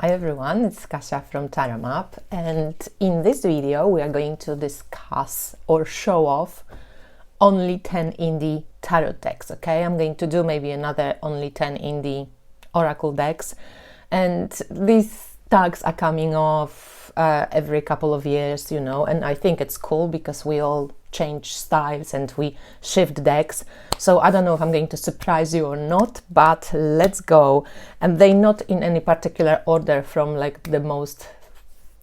Hi everyone, it's Kasia from Taro Map, and in this video we are going to discuss or show off only 10 indie tarot decks, okay? I'm going to do maybe another only 10 indie oracle decks, and these tags are coming off every couple of years, you know, and I think it's cool because we all change styles and we shift decks. So I don't know if I'm going to surprise you or not, but let's go. And they're not in any particular order from like the most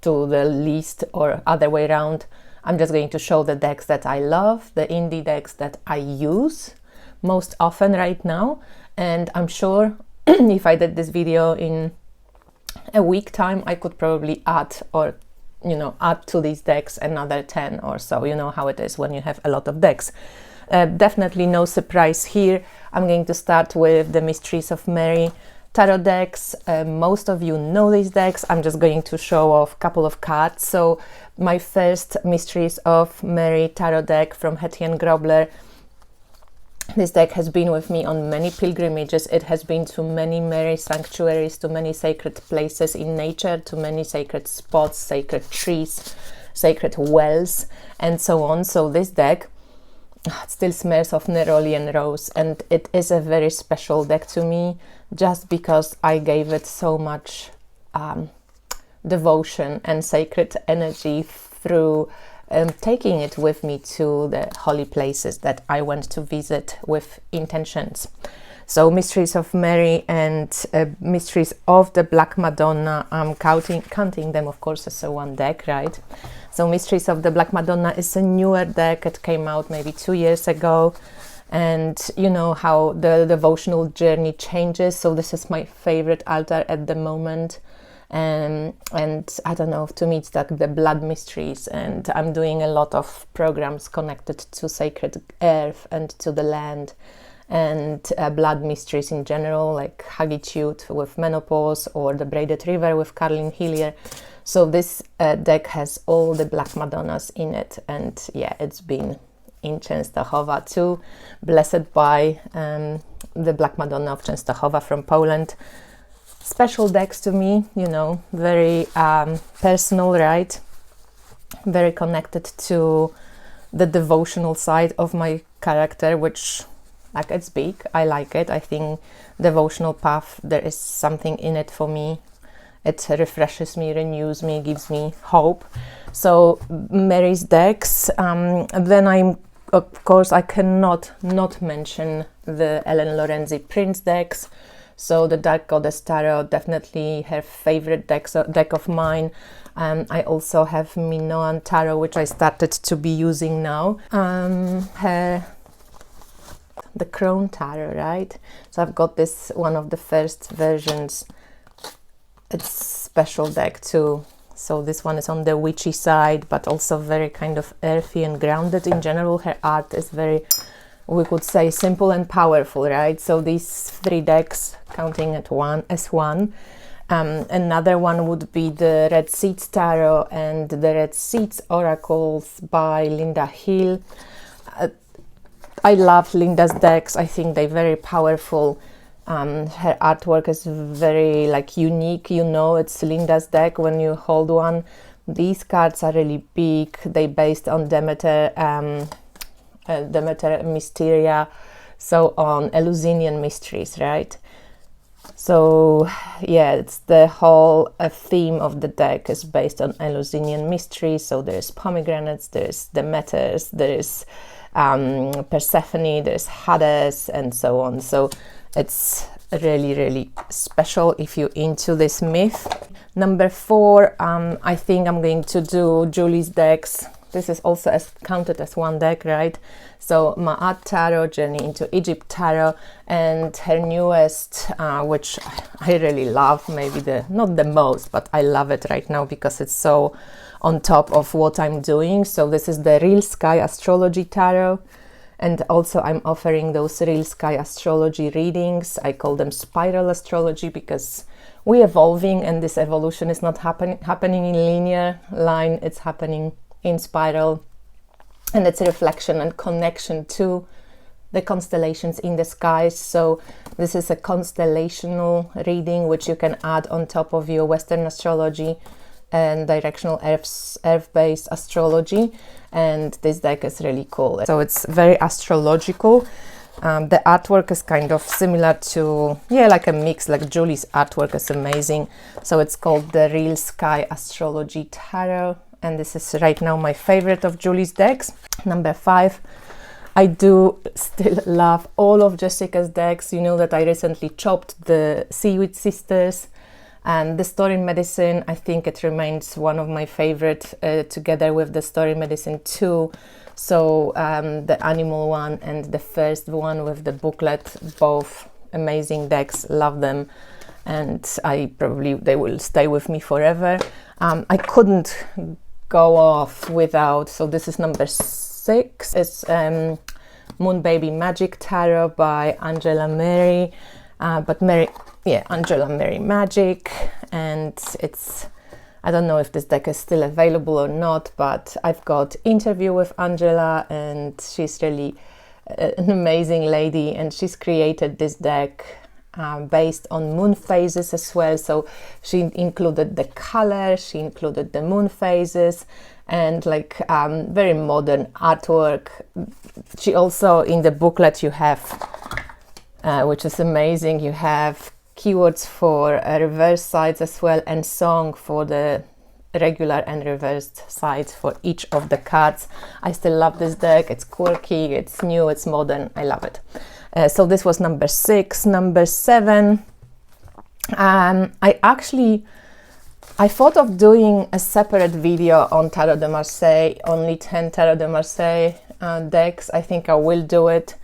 to the least or other way around. I'm just going to show the decks that I love, the indie decks that I use most often right now. And I'm sure if I did this video in a week time, I could probably add to these decks another 10 or so. You know how it is when you have a lot of decks. Definitely no surprise here. I'm going to start with the Mysteries of Mary tarot decks. Most of you know these decks. I'm just going to show off a couple of cards. So my first Mysteries of Mary tarot deck from Hetty & Grobler. This deck has been with me on many pilgrimages. It has been to many Mary sanctuaries, to many sacred places in nature, to many sacred spots, sacred trees, sacred wells, and so on. So this deck still smells of neroli and rose, and it is a very special deck to me just because I gave it so much devotion and sacred energy through taking it with me to the holy places that I went to visit with intentions. So Mysteries of Mary and Mysteries of the Black Madonna, I'm counting them of course as a one deck, right? So Mysteries of the Black Madonna is a newer deck. It came out maybe 2 years ago, and you know how the devotional journey changes. So this is my favorite altar at the moment. And I don't know, to me it's like the blood mysteries, and I'm doing a lot of programs connected to sacred earth and to the land, and blood mysteries in general, like Hagitude with menopause or the Braided River with Carlin Hillier. So this deck has all the Black Madonnas in it, and yeah, it's been in Częstochowa too, blessed by the Black Madonna of Częstochowa from Poland. Special decks to me, you know, very personal, right? Very connected to the devotional side of my character, which, like, it's big. I like it. I think devotional path, there is something in it for me. It refreshes me, renews me, gives me hope. So Mary's decks. Then of course, I cannot not mention the Ellen Lorenzi Prince decks. So the Dark Goddess Tarot, definitely her favorite deck of mine. I also have Minoan Tarot, which I started to be using now. The Crown Tarot, right? So I've got this, one of the first versions. It's special deck too. So this one is on the witchy side, but also very kind of earthy and grounded. In general, her art is very, we could say, simple and powerful, right? So these three decks, counting as one. Another one would be the Red Seeds Tarot and the Red Seeds Oracles by Linda Hill. I love Linda's decks. I think they're very powerful. Her artwork is very unique, you know, it's Linda's deck when you hold one. These cards are really big. They're based on Demeter Mysteria, so on Eleusinian mysteries, right? So yeah, it's the whole theme of the deck is based on Eleusinian mysteries. So there's pomegranates, there's Demeters, there's Persephone, there's Hades, and so on. So it's really, really special if you're into this myth. Number 4, I think I'm going to do Julie's decks. This is also counted as one deck, right? So Ma'at Tarot, Journey into Egypt Tarot, and her newest, which I really love, maybe not the most, but I love it right now because it's so on top of what I'm doing. So this is the Real Sky Astrology Tarot. And also I'm offering those Real Sky Astrology readings. I call them spiral astrology because we're evolving, and this evolution is not happening in linear line, it's happening in spiral, and it's a reflection and connection to the constellations in the skies. So this is a constellational reading which you can add on top of your Western astrology and directional earth-based astrology, and this deck is really cool. So it's very astrological. The artwork is kind of similar to, yeah, like a mix, like Julie's artwork is amazing. So it's called the Real Sky Astrology Tarot, and this is right now my favorite of Julie's decks. Number 5. I do still love all of Jessica's decks. You know that I recently chopped the Seaweed Sisters, and the Story Medicine, I think it remains one of my favorite, together with the Story Medicine 2. So the animal one and the first one with the booklet, both amazing decks, love them, and they will stay with me forever. I couldn't go off without, so this is number 6, it's Moon Baby Magic Tarot by Angela Mary, Angela Mary Magic, and it's, I don't know if this deck is still available or not, but I've got interview with Angela, and she's really an amazing lady, and she's created this deck based on moon phases as well. So she included the color, she included the moon phases, and like very modern artwork. She also, in the booklet you have, which is amazing, you have keywords for reverse sides as well, and song for the regular and reversed sides for each of the cards. I still love this deck. It's quirky, it's new, it's modern. I love it. So this was number 6. Number 7, I thought of doing a separate video on Taro de Marseille, only 10 Taro de Marseille decks. I think I will do it.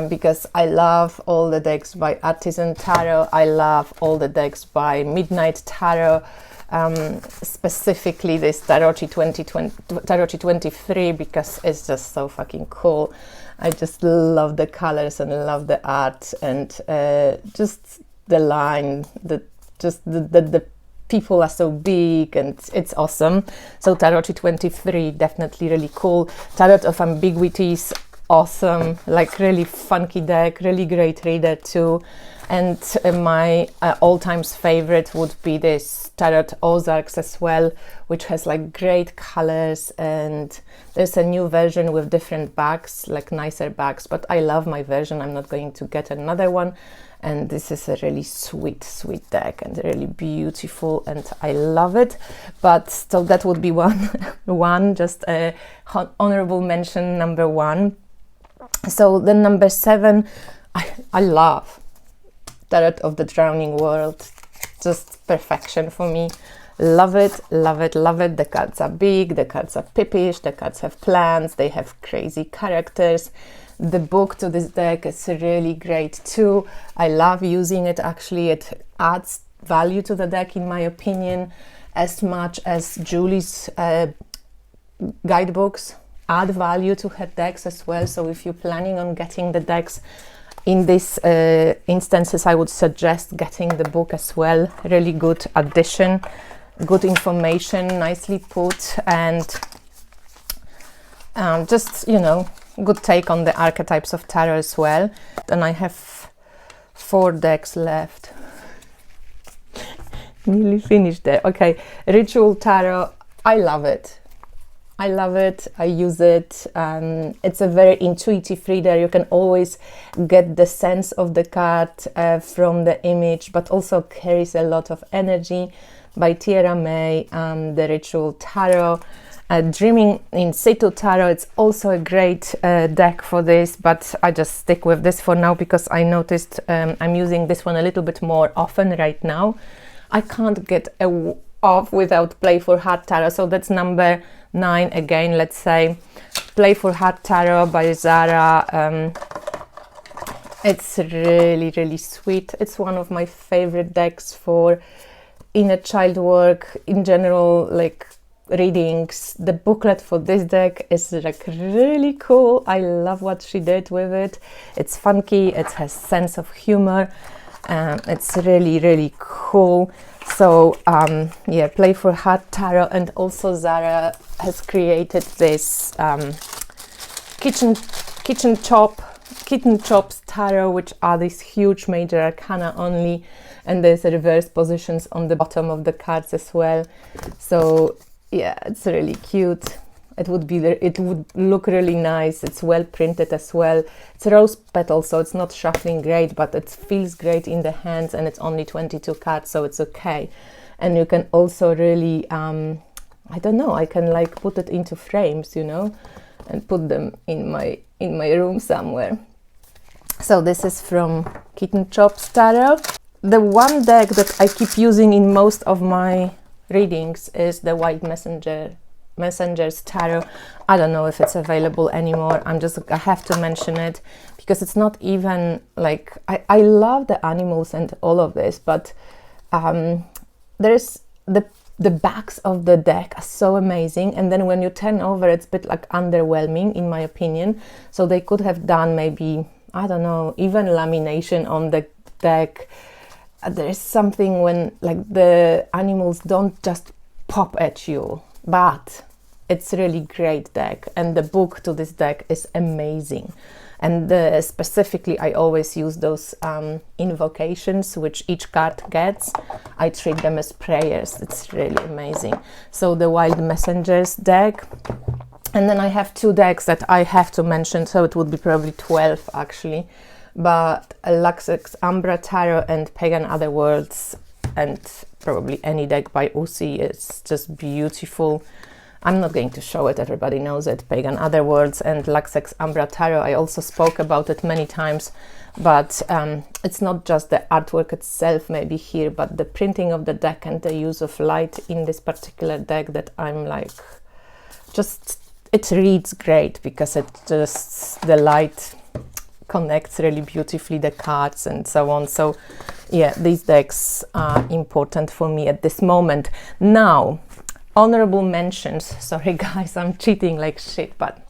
Because I love all the decks by Artisan Tarot. I love all the decks by Midnight Tarot, specifically this Tarot 23, because it's just so fucking cool. I just love the colors and love the art, and just the line, the people are so big, and it's awesome. So Tarot 23, definitely really cool. Tarot of Ambiguities, awesome, like really funky deck, really great reader too. And my all-time favorite would be this Tarot Ozarks as well, which has like great colors, and there's a new version with different backs, like nicer backs, but I love my version. I'm not going to get another one, and this is a really sweet deck and really beautiful, and I love it. But so that would be one just a honorable mention, number 1. So the number 7, I love Tarot of the Drowning World, just perfection for me. Love it, love it, love it. The cards are big, the cards are pippish, the cards have plans, they have crazy characters. The book to this deck is really great too. I love using it, actually. It adds value to the deck, in my opinion, as much as Julie's guidebooks add value to her decks as well. So if you're planning on getting the decks in these instances, I would suggest getting the book as well. Really good addition, good information, nicely put, and just, you know, good take on the archetypes of tarot as well. And I have 4 decks left. Nearly finished there. Okay, Ritual Tarot, I love it. I love it, I use it. It's a very intuitive reader. You can always get the sense of the card from the image, but also carries a lot of energy. By Tierra May, the Ritual Tarot. Dreaming in Situ Tarot, it's also a great deck for this, but I just stick with this for now because I noticed I'm using this one a little bit more often right now. I can't get off without Play for Heart Tarot, so that's number 9 again, let's say. Play for Heart Tarot by Zara. It's really sweet. It's one of my favorite decks for inner child work, in general, like readings. The booklet for this deck is like really cool. I love what she did with it. It's funky, it has sense of humor. It's really cool. So yeah, Play for Heart Tarot. And also Zara has created this kitchen chop Kitten Chops Tarot, which are these huge major arcana only, and there's reverse positions on the bottom of the cards as well. So yeah, it's really cute. It would look really nice. It's well printed as well. It's rose petal, so it's not shuffling great, but it feels great in the hands, and it's only 22 cards, so it's okay. And you can also really, I don't know, I can like put it into frames, you know, and put them in my room somewhere. So this is from Kitten Chops Tarot. The one deck that I keep using in most of my readings is the White Messenger's Tarot. I don't know if it's available anymore. I have to mention it because it's not even like, I love the animals and all of this, but there's the backs of the deck are so amazing, and then when you turn over, it's a bit like underwhelming in my opinion. So they could have done maybe, I don't know, even lamination on the deck. There's something when like the animals don't just pop at you, but it's really great deck, and the book to this deck is amazing. And specifically, I always use those invocations which each card gets. I treat them as prayers. It's really amazing. So the Wild Messengers deck. And then I have two decks that I have to mention, so it would be probably 12 actually. But Luxx Umbra Tarot and Pagan Otherworlds, and probably any deck by Usi is just beautiful. I'm not going to show it, everybody knows it. Pagan Otherworlds and Luxx Umbra Tarot, I also spoke about it many times, but it's not just the artwork itself maybe here, but the printing of the deck and the use of light in this particular deck that I'm like, just, it reads great because it just, the light connects really beautifully the cards and so on. So yeah, these decks are important for me at this moment. Now, honorable mentions. Sorry guys, I'm cheating like shit, but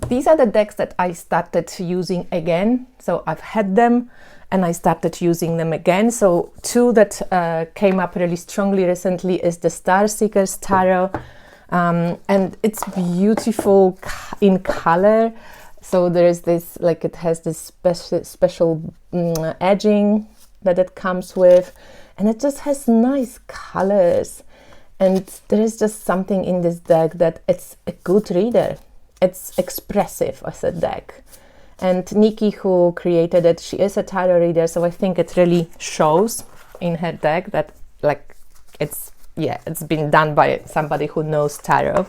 these are the decks that I started using again. So I've had them and I started using them again. So two that came up really strongly recently is the Starseeker's Tarot, and it's beautiful in color. So there is this, like it has this special edging that it comes with, and it just has nice colors. And there is just something in this deck that it's a good reader. It's expressive as a deck. And Nikki, who created it, she is a tarot reader, so I think it really shows in her deck that like it's been done by somebody who knows tarot.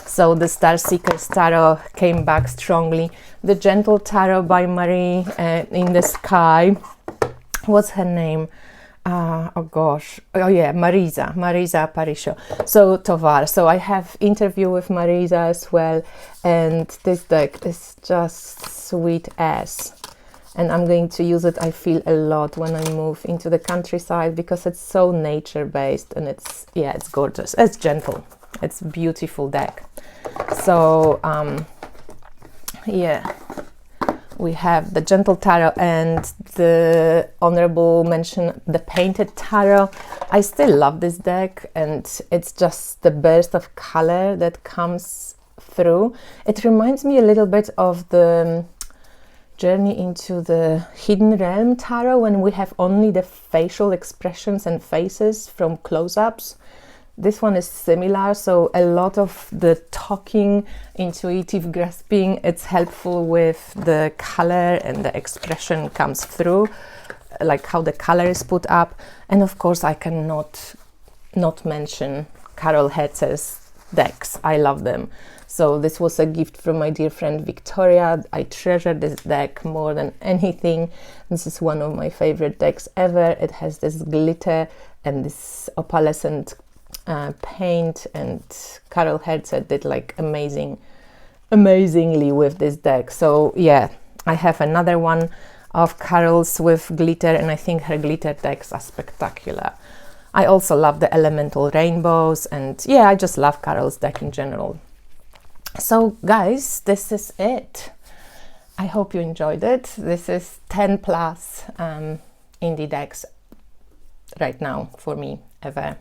So the Starseeker's Tarot came back strongly. The Gentle Tarot by Marie in the Sky. What's her name? Oh gosh, oh yeah, Marisa Parisho. So Tovar. So I have interview with Marisa as well, and this deck is just sweet as. And I'm going to use it, I feel, a lot when I move into the countryside because it's so nature-based and it's, yeah, it's gorgeous. It's gentle. It's a beautiful deck. So, yeah. We have the Gentle Tarot and the honorable mention, the Painted Tarot. I still love this deck, and it's just the burst of color that comes through. It reminds me a little bit of the Journey into the Hidden Realm Tarot, when we have only the facial expressions and faces from close-ups. This one is similar, so a lot of the talking, intuitive grasping, it's helpful with the color and the expression comes through, like how the color is put up. And of course, I cannot not mention Carol Hertzer's decks. I love them. So this was a gift from my dear friend Victoria. I treasure this deck more than anything. This is one of my favorite decks ever. It has this glitter and this opalescent paint, and Carol Hertzer did like amazingly with this deck. So yeah, I have another one of Carol's with glitter, and I think her glitter decks are spectacular. I also love the elemental rainbows, and yeah, I just love Carol's deck in general. So guys, this is it. I hope you enjoyed it. This is 10 plus indie decks right now for me ever.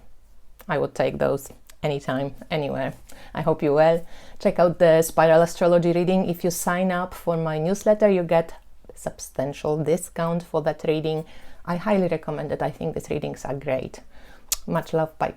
I would take those anytime, anywhere. I hope you're well. Check out the Spiral Astrology reading. If you sign up for my newsletter, you get substantial discount for that reading. I highly recommend it. I think these readings are great. Much love. Bye.